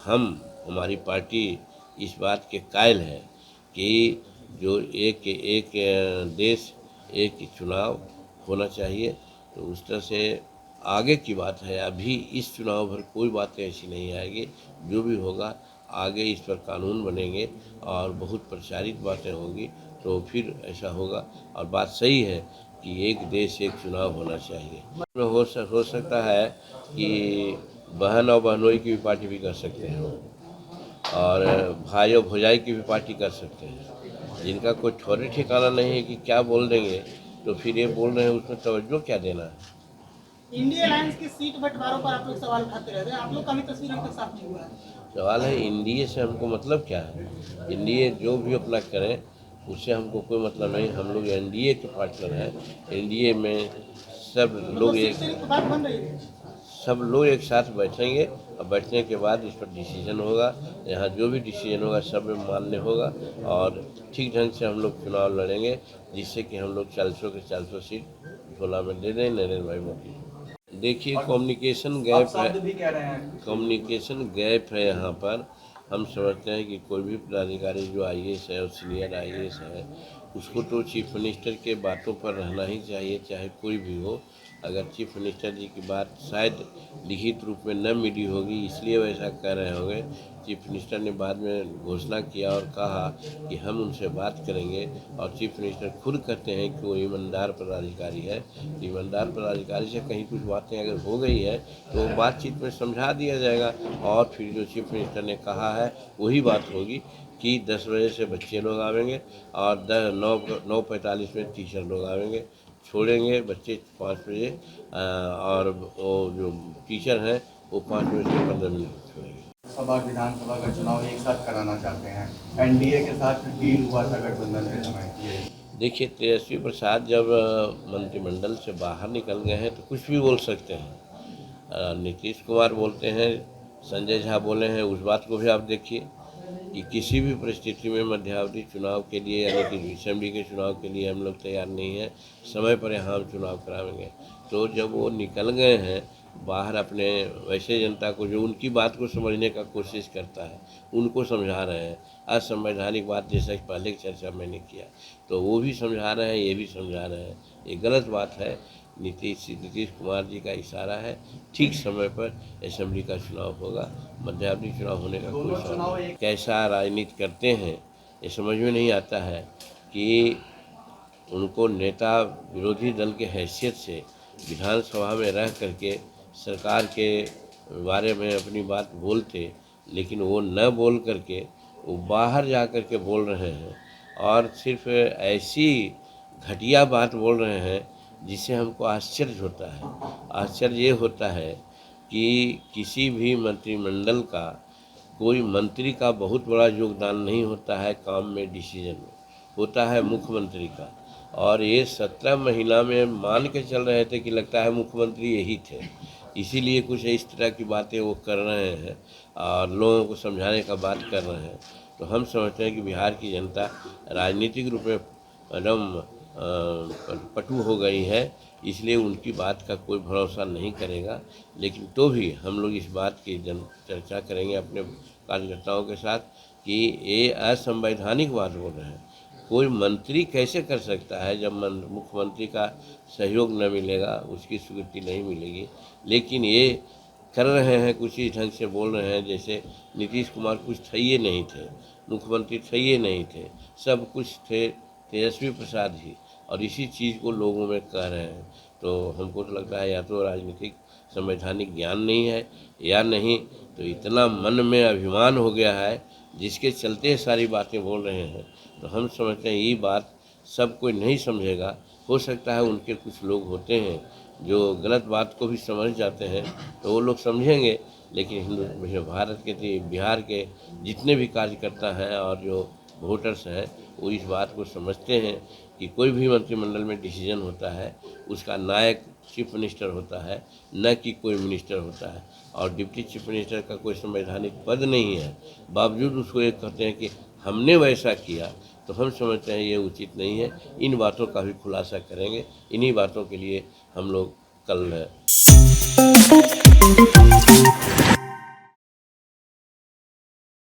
हमारी पार्टी इस बात के कायल है कि जो एक देश एक चुनाव होना चाहिए। तो उस तरह से आगे की बात है, अभी इस चुनाव भर कोई बातें ऐसी नहीं आएगी। जो भी होगा आगे इस पर कानून बनेंगे और बहुत प्रचारित बातें होंगी, तो फिर ऐसा होगा। और बात सही है कि एक देश एक चुनाव होना चाहिए। हो सकता है कि बहन और बहनोई की भी पार्टी भी कर सकते हैं और भाई और भौजाई की भी पार्टी कर सकते हैं। जिनका कोई ठौरे ठिकाना नहीं है कि क्या बोल देंगे, तो फिर ये बोल रहे हैं उसमें तवज्जो क्या देना है। इंडिया अलायंस की सीट बंटवारों पर आप लोग सवाल उठाते रहते हैं, आप लोग का भी तस्वीर अभी तक साफ नहीं हुआ है। सवाल है एनडीए से हमको मतलब क्या है। एनडीए जो भी अपना करें उससे हमको कोई मतलब नहीं। हम लोग एनडीए के पार्टनर हैं। एनडीए में सब लोग एक साथ बैठेंगे और बैठने के बाद इस पर डिसीजन होगा। यहाँ जो भी डिसीजन होगा सब में मान्य होगा और ठीक ढंग से हम लोग चुनाव लड़ेंगे, जिससे कि हम लोग 400 के 400 सीट झोला में दे दें नरेंद्र भाई मोदी। देखिए कम्युनिकेशन गैप है यहाँ पर। हम समझते हैं कि कोई भी पदाधिकारी जो आईएएस है और सीनियर आईएएस है, उसको तो चीफ मिनिस्टर के बातों पर रहना ही चाहिए, चाहे कोई भी हो। अगर चीफ मिनिस्टर जी की बात शायद लिखित रूप में न मिली होगी, इसलिए वैसा कह रहे होंगे। चीफ मिनिस्टर ने बाद में घोषणा किया और कहा कि हम उनसे बात करेंगे, और चीफ मिनिस्टर खुद कहते हैं कि वो ईमानदार पदाधिकारी है। ईमानदार पदाधिकारी से कहीं कुछ बातें अगर हो गई है तो बातचीत में समझा दिया जाएगा, और फिर जो चीफ मिनिस्टर ने कहा है वही बात होगी कि 10 बजे से बच्चे लोग आवेंगे और 9:45 में टीचर लोग आवेंगे। छोड़ेंगे बच्चे 5 बजे और वो जो टीचर हैं वो 5 बजे से 15 मिनट छोड़ेंगे। सभा विधानसभा का चुनाव एक साथ कराना चाहते हैं। एनडीए के साथ डील हुआ था गठबंधन के समय। देखिए, तेजस्वी प्रसाद जब मंत्रिमंडल से बाहर निकल गए हैं तो कुछ भी बोल सकते हैं। नीतीश कुमार बोलते हैं, संजय झा बोले हैं, उस बात को भी आप देखिए कि किसी भी परिस्थिति में मध्यावधि चुनाव के लिए यानी कि असेंबली के चुनाव के लिए हम लोग तैयार नहीं हैं। समय पर यहाँ हम चुनाव कराएंगे। तो जब वो निकल गए हैं बाहर, अपने वैसे जनता को जो उनकी बात को समझने का कोशिश करता है उनको समझा रहे हैं। असंवैधानिक बात जैसा कि पहले की चर्चा मैंने किया, तो वो भी समझा रहे हैं, ये भी समझा रहे हैं। ये गलत बात है। नीतीश कुमार जी का इशारा है, ठीक समय पर असेंबली का चुनाव होगा। मध्यावधि चुनाव होने का कोई सवाल नहीं। कैसा राजनीति करते हैं ये समझ में नहीं आता है कि उनको नेता विरोधी दल के हैसियत से विधानसभा में रह करके सरकार के बारे में अपनी बात बोलते, लेकिन वो न बोल करके वो बाहर जा कर के बोल रहे हैं और सिर्फ ऐसी घटिया बात बोल रहे हैं जिससे हमको आश्चर्य होता है। आश्चर्य ये होता है कि किसी भी मंत्रिमंडल का कोई मंत्री का बहुत बड़ा योगदान नहीं होता है काम में, डिसीजन में, होता है मुख्यमंत्री का। और ये 17 महीना में मान के चल रहे थे कि लगता है मुख्यमंत्री यही थे, इसीलिए कुछ इस तरह की बातें वो कर रहे हैं और लोगों को समझाने का बात कर रहे हैं। तो हम समझते हैं कि बिहार की जनता राजनीतिक रूप में एकदम पटु हो गई है, इसलिए उनकी बात का कोई भरोसा नहीं करेगा। लेकिन तो भी हम लोग इस बात की चर्चा करेंगे अपने कार्यकर्ताओं के साथ कि ये असंवैधानिक बात बोल रहे हैं। कोई मंत्री कैसे कर सकता है जब मुख्यमंत्री का सहयोग न मिलेगा, उसकी स्वीकृति नहीं मिलेगी। लेकिन ये कर रहे हैं, कुछ ही ढंग से बोल रहे हैं जैसे नीतीश कुमार कुछ थे ही नहीं थे, मुख्यमंत्री थे ही नहीं थे, सब कुछ थे तेजस्वी प्रसाद ही, और इसी चीज़ को लोगों में कह रहे हैं। तो हमको तो लगता है या तो राजनीतिक संवैधानिक ज्ञान नहीं है, या नहीं तो इतना मन में अभिमान हो गया है जिसके चलते सारी बातें बोल रहे हैं। तो हम समझते हैं ये बात सब कोई नहीं समझेगा। हो सकता है उनके कुछ लोग होते हैं जो गलत बात को भी समझ जाते हैं, तो वो लोग समझेंगे। लेकिन भारत के बिहार के जितने भी कार्यकर्ता हैं और जो वोटर्स हैं वो इस बात को समझते हैं कि कोई भी मंत्रिमंडल में डिसीजन होता है उसका नायक चीफ मिनिस्टर होता है, न कि कोई मिनिस्टर होता है। और डिप्टी चीफ मिनिस्टर का कोई संवैधानिक पद नहीं है, बावजूद उसको ये कहते हैं कि हमने वैसा किया। तो हम समझते हैं ये उचित नहीं है। इन बातों का भी खुलासा करेंगे। इन्हीं बातों के लिए हम लोग कल